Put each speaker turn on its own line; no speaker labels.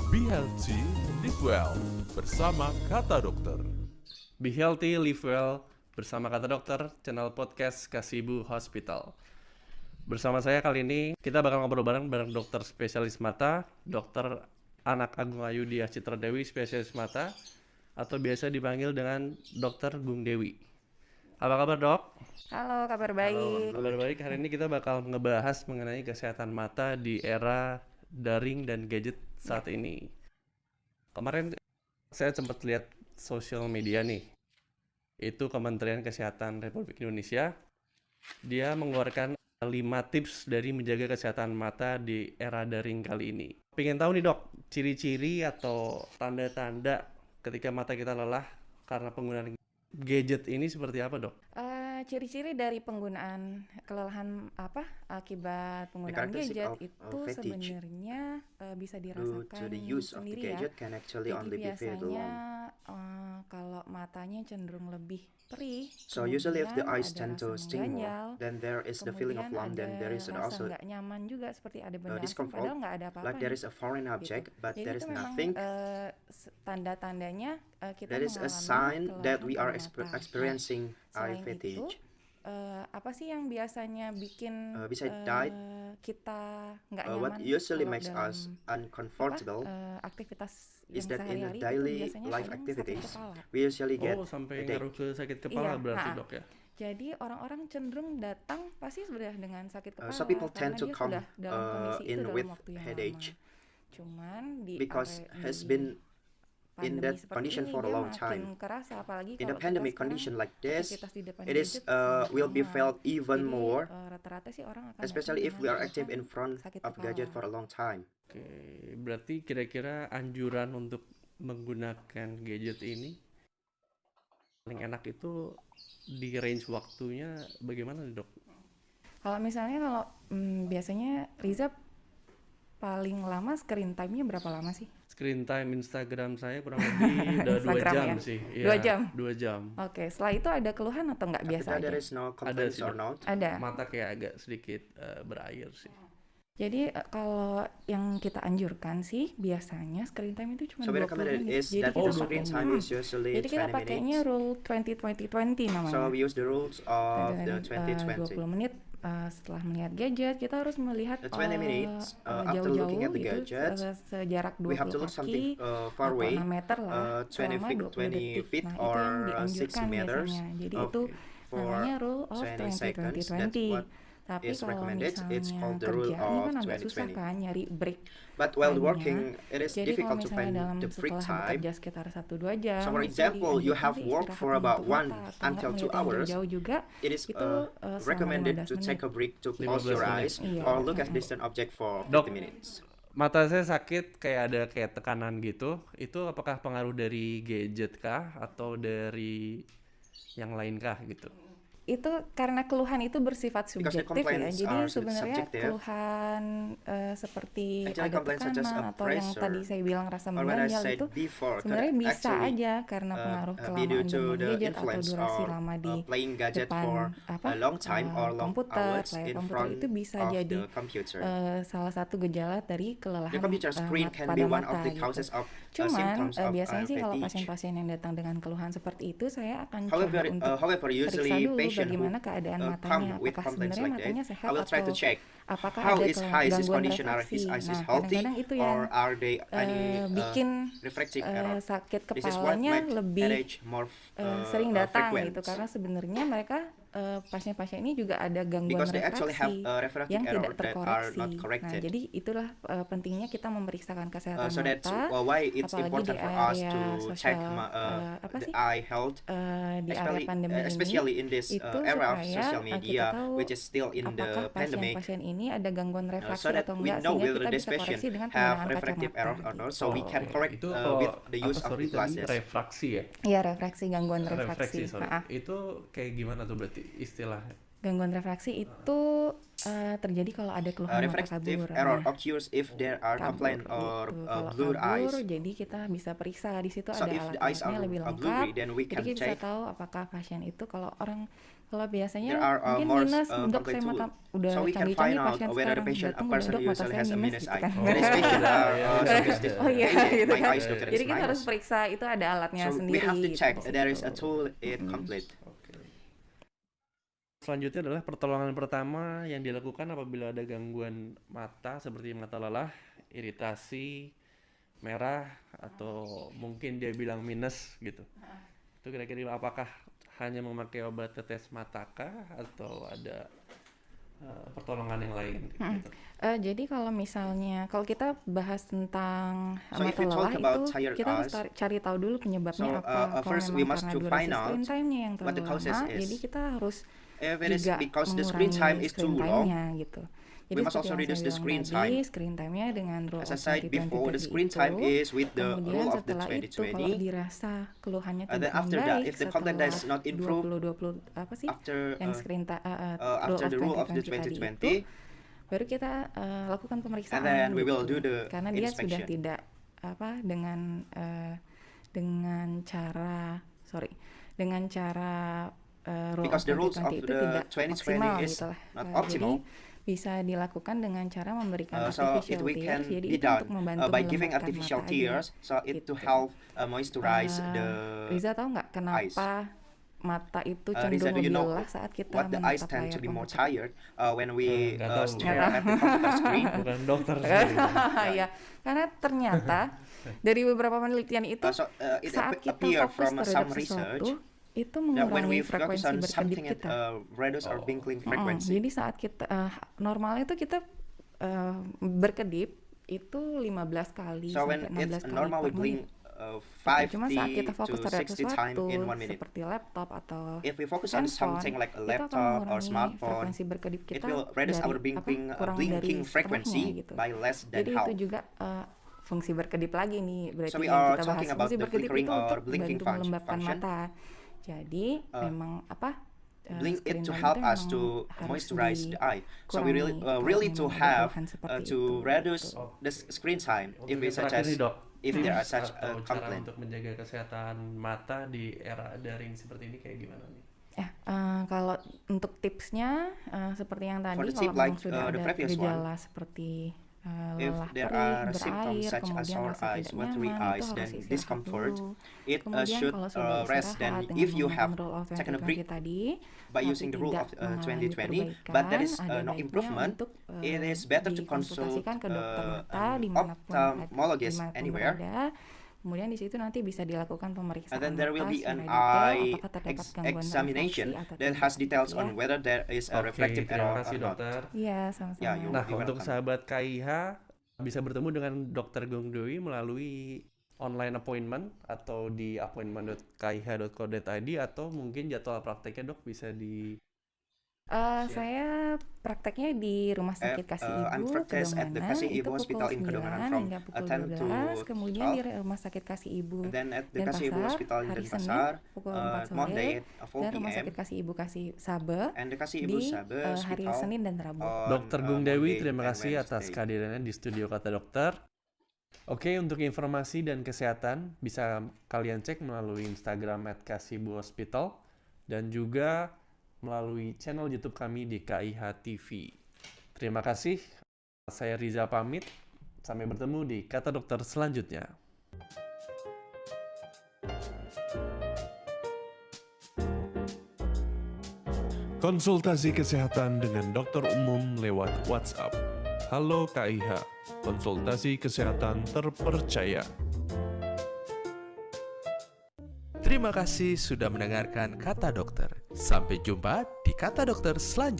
Be healthy, live well bersama Kata Dokter.
Be healthy, live well bersama Kata Dokter, channel podcast Kasibu Hospital. Bersama saya kali ini kita bakal ngobrol bareng dokter spesialis mata, Dokter Anak Agung Ayu Diah Citra Dewi, spesialis mata, atau biasa dipanggil dengan Dokter Gung Dewi. Apa kabar, Dok?
Halo, kabar baik.
Kabar baik. Hari ini kita bakal ngebahas mengenai kesehatan mata di era daring dan gadget saat ini. Kemarin saya sempat lihat sosial media nih. Itu Kementerian Kesehatan Republik Indonesia. Dia mengeluarkan 5 tips dari menjaga kesehatan mata di era daring kali ini. Pengen tahu nih, Dok, ciri-ciri atau tanda-tanda ketika mata kita lelah karena penggunaan gadget ini seperti apa, Dok?
Ciri-ciri dari penggunaan kelelahan akibat penggunaan gadget itu sebenarnya bisa dirasakan sendiri ya. Jadi biasanya kalau matanya cenderung lebih perih,
So usually if the eyes
ada
tend to
rasa
sting more,
mengganjal,
then there is the feeling of lump, then there is
kemudian ada rasa
also
nggak nyaman juga seperti ada benda asing,
discomfort,
padahal nggak ada apa-apa
like there
nih.
is a foreign object, but
Jadi
there
itu
is
memang
nothing.
tanda-tandanya kita
That is a
mengalami
sign that we are
kelelahan pada mata.
experiencing eye
Selain itu,
fatigue.
apa sih yang biasanya bikin
Besides that,
kita nggak
what
nyaman
usually
kalau
makes
dalam
us uncomfortable
aktivitas
is
yang
that in the
sehari-hari itu
daily
biasanya
life
kadang sakit
activities,
kepala.
we usually get
Sampai
headache.
ngaruh ke sakit kepala
Iya,
berarti, Dok ya?
Jadi orang-orang cenderung datang pasti sudah dengan sakit kepala
Some people
karena
tend to
dia
come
sudah dalam kondisi itu
in
dalam
with
waktu yang
headache
lama. Cuman di
because has been in
pandemi
that
seperti
condition
ini
for a
dia
long
makin
time.
kerasa, apalagi
In a
kalau kita
pandemic
sekarang
condition like this,
aktivitas di depan
it is
gadget sangat
will be
banyak.
felt even
Jadi,
more,
rata-rata sih orang akan
especially
datang
if we are
dengan
active in
keluhan
front
sakit
of gadget for
kepala.
a long time.
Oke, berarti kira-kira anjuran untuk menggunakan gadget ini paling enak itu di range waktunya bagaimana, Dok?
Kalau misalnya biasanya Riza paling lama screen time-nya berapa lama sih?
Screen time Instagram saya kurang lebih udah 2
Instagram
jam
ya?
sih.
2 jam?
2 jam.
Oke, setelah itu ada keluhan atau nggak biasa
After that,
aja?
there is no complaints
sih,
or
Dok.
not.
Ada.
Mata kayak agak sedikit berair sih.
Jadi kalau yang kita anjurkan sih biasanya screen time itu cuma
So we
20
recommended
menit.
is
Jadi
that
kita
the screen
pakai
time is usually
Jadi kita
20
pakainya
minutes.
rule 20-20-20 namanya.
So we use the rules of the
20
2020.
menit setelah melihat gadget kita harus melihat
The 20 minutes after
jauh-jauh
looking at the
itu
gadget,
sejarak 20
we have to look something
kaki
far
atau
away,
6 meter lah
20
selama
feet,
20
20
detik.
feet
Nah, itu
or
yang
6
dianjurkan
meters
biasanya. Jadi
of
itu
for
namanya rule of
20 seconds. That's
20-20-20.
what
Tapi
is
kalau
recommended. It's
misalnya
called the rule
kerja, ini kan
of
agak susah
20-20.
kan nyari break
But while
time-nya.
working, it is
Jadi kalau
difficult to
misalnya
find
dalam
the break
setelah
time.
bekerja sekitar 1-2 jam,
So for
itu
example, you
dianjurkan
have
sih
worked
istirahat
for about
untuk
1
mata, atau
until
nggak
2
melihat yang
hours.
jauh-jauh juga.
It is
Itu selama
recommended
15
to
menit.
take a break to
15
close your
menit.
eyes
Iya.
or look at distant object for
Dok,
50 minutes.
mata saya sakit kayak ada tekanan gitu. Itu apakah pengaruh dari gadget kah atau dari yang lain kah gitu?
Itu karena keluhan itu bersifat
Because the
subjektif ya.
complaints
Jadi
are
sebenarnya
subjective.
keluhan seperti
Actually,
ada
complaints such as
tekanan
a
atau yang
pressure,
tadi saya bilang rasa
or what I
mengganjal
said
itu
before,
sebenarnya
could
bisa
actually
aja karena pengaruh
be
kelamaan
due to
bermain
the
gadget atau
influence
durasi
or
lama di
playing gadget
depan
for a long time or long
komputer,
hours
layar
in
komputer
front
itu bisa
of
jadi
the computer.
salah satu gejala dari
The
kelelahan
computer screen can
pada
be one
mata
of the
gitu.
causes of
Cuman
symptoms of
biasanya sih kalau
fatigue.
pasien-pasien yang datang dengan keluhan seperti itu saya akan
However,
coba untuk
however,
periksa
usually
dulu
patient who
bagaimana keadaan
come
matanya,
with
apakah
complaints
sebenarnya
like
matanya
that,
sehat
I will try to
atau
check
apakah
how
ada
is his
gangguan
condition. Are
refraksi.
his eyes is
Nah,
healthy
kadang-kadang itu
or
yang
are they any
bikin
refractive error?
sakit
This is what
kepalanya
makes
lebih
headache more
sering datang
frequent.
gitu karena sebenarnya mereka pasien-pasien ini juga ada gangguan
Because they actually have
refraksi
a refractive
yang
error
tidak
that are
terkoreksi.
not
Nah,
corrected.
jadi itulah pentingnya kita memeriksakan kesehatan
So that's
mata,
why it's
apalagi
important
di
for us
area
to check
sosial
the eye health,
di area pandemi
especially
ini
in this
itu
era of
supaya
social
kita
media,
tahu
which is still in the
apakah
pandemic.
pasien-pasien ini ada gangguan refraksi
So that
atau
we
enggak
know
sehingga
whether
kita
this
bisa koreksi
patient
dengan
have
penggunaan
refractive
kacamata
error or not, so we can
Oke.
correct
Itu
with the use of the
tadi
glasses.
refraksi ya?
Iya, refraksi, gangguan refraksi.
Refraksi, sorry. Itu kayak gimana tuh berarti istilah
Gangguan refraksi itu terjadi kalau ada keluhan mata
refractive
kabur.
error
Nah,
occurs if there are
kabur
complaint
gitu.
or
Kalau
blurred eyes.
kabur, jadi kita bisa periksa di situ
So
ada
if the eyes
alat-alatnya
are
lebih lengkap.
blurry, then we
Jadi
can
kita bisa
check.
tahu apakah pasien itu kalau biasanya
There are
mungkin
more
minus, dok
complaint
saya
too.
mata udah
So we can
canggih-canggih
find out
pasien
whether the
sekarang
patient, a
datang
person
udah dok mata
usually
saya
has a
minus
minus
gitu
eye.
kan.
There is patient sophisticated.
Oh iya gitu
My
kan.
eyes look at
Jadi
this
kita harus
minus.
periksa itu ada alatnya
So we
sendiri
have to
gitu
check
di
there is
situ.
a tool it complete.
Oke. Selanjutnya adalah pertolongan pertama yang dilakukan apabila ada gangguan mata seperti mata lelah, iritasi, merah, atau mungkin dia bilang minus gitu. Itu kira-kira apakah hanya memakai obat tetes mata kah atau ada pertolongan yang lain gitu.
Jadi kalau misalnya kalau kita bahas tentang
So if
mata
we
lelah
talk about
itu
tired
kita harus
eyes,
cari tahu dulu penyebabnya
so,
apa. Kalau
first we
memang
must
karena
to
durasi
find
screen
out
time-nya yang
what the
terlalu
causes
lama,
is.
jadi kita harus
If it is
juga
because the screen
mengurangi
time is too
screen
long,
time-nya gitu. Jadi
we must
seperti
also
yang
reduce
saya
the
bilang
screen
tadi,
time.
screen time-nya dengan rule
As I
of
said
20-20
before, the screen
itu.
time is with the
Kemudian
rule of the
setelah itu kalau
2020.
dirasa keluhannya
And then
tidak
after that,
membaik
if the content
setelah
does not improve
20 apa sih
after
yang screen
after the rule of the
2020 tadi
2020,
itu, baru kita lakukan pemeriksaan
and then we will
gitu.
do the
Karena dia sudah
inspection.
tidak dengan cara rule
Because
of
the rules of
2020 itu
the
tidak
2020
maksimal
is
gitu lah.
not
Jadi
optimal.
bisa dilakukan dengan cara memberikan
So it
artificial
we can
tears, jadi
be
itu
done
untuk membantu
by giving
melembabkan
artificial
mata
tears,
aja.
so it to
Gitu.
help moisturize
Riza tahu nggak kenapa mata itu cenderung
do you
lebih
know
lelah saat kita
what the eyes
menatap
tend
layar
to be more
komputer?
tired when we
Nggak tahu.
stare at the computer screen.
Bukan dokter sendiri.
Ya, karena ternyata dari beberapa penelitian itu
So it
saat kita
appear
fokus
from some
terhadap
research
sesuatu itu
that when we
mengurangi
focus
frekuensi
on
berkedip
something it
kita.
reduce or twinkling
Mm-mm.
frequency.
Jadi saat kita normalnya itu kita berkedip itu 15 kali
So when
sampai 16
it's
kali
normal we
per
blink
menit. Cuma saat kita
50
fokus
to
terhadap
60 times
sesuatu
in 1 minute.
seperti laptop atau
If we focus on
handphone,
something like a
itu akan
laptop or
mengurangi
smartphone,
frekuensi berkedip
it
kita
will reduce our
kurang
blinking
dari
frequency
setengahnya gitu.
by less than
Jadi
half.
itu juga fungsi berkedip lagi nih berarti
So we
yang
are
kita bahas.
talking about
Fungsi
the
berkedip
flickering
itu
or
untuk
blinking
bantu melembabkan
function.
mata. Jadi memang
Blink
screen
it to
time
help
itu
us to
memang harus
moisturize the eye. So we really
dikurangi
really
kalau
to
memang ada
have
keluhan seperti
to
itu,
reduce
gitu.
the screen time if we
Untuk
such
terakhir
as
nih, Dok,
if there are
tips
such
atau
a
cara
complaint.
untuk menjaga kesehatan mata di era daring seperti ini kayak gimana nih?
Ya, kalau untuk tipsnya seperti yang tadi,
the
kalau
tip
memang
like,
sudah
the
ada
previous one,
gejala seperti
if
lelah
there
perih,
are symptoms
berair,
such as
kemudian
sore
rasa
eyes,
tidak
watery
nyaman,
eyes,
itu harus
then
istirahat
discomfort,
dulu.
it
Kemudian
should
kalau sudah
rest.
istirahat
Then
dengan
if you
menggunakan
have
rule of
taken a
2020
break
tadi,
by
tapi
using the rule of
tidak mengalami
2020,
perbaikan,
but there is
ada
no
baiknya
improvement,
untuk
it is better to consult
dikonsultasikan ke dokter mata
an
dimanapun
ophthalmologist
dimanapun
anywhere.
berada. Kemudian di situ nanti bisa dilakukan pemeriksaan
And then there will
mata
be an
secara detail,
eye
apakah terdapat gangguan
examination
refraksi atau
that
tidak,
has details
gitu ya.
on whether there is a
Oke,
refractive
terima
error
kasih
or not.
dokter.
Iya, sama-sama.
Ya, you're
Nah,
welcome.
untuk sahabat KIH bisa bertemu dengan Dr. Gong Dewi melalui online appointment atau di appointment.kih.co.id atau mungkin jadwal prakteknya dok bisa di
Saya prakteknya di Rumah Sakit Kasih
I'm
Ibu
practice at the
Kedonganan,
Kasih
itu
Ibu Hospital in
pukul
Kedonganan
9
from
hingga pukul
10 to
12. Kemudian di
12.
Rumah Sakit Kasih Ibu
And then at the Kasih Ibu
Denpasar
Hospital in
hari Senin
Denpasar,
pukul 4 sore,
Monday at 4
dan Rumah
p.m.
Sakit Kasih Ibu Kasih Sabe
and the Kasih Ibu
di
Sabe
hari
Hospital
Senin dan Rabu.
on
Dr. Gung Dewi.
Monday
Terima
and
kasih atas
Wednesday.
kehadirannya di studio Kata Dokter. Oke, untuk informasi dan kesehatan bisa kalian cek melalui Instagram @kasibuhospital dan juga melalui channel YouTube kami di KIH TV. Terima kasih. Saya Riza pamit. Sampai bertemu di Kata Dokter selanjutnya. Konsultasi kesehatan dengan dokter umum lewat WhatsApp. Halo KIH, konsultasi kesehatan terpercaya.
Terima kasih sudah mendengarkan Kata Dokter. Sampai jumpa di Kata Dokter selanjutnya.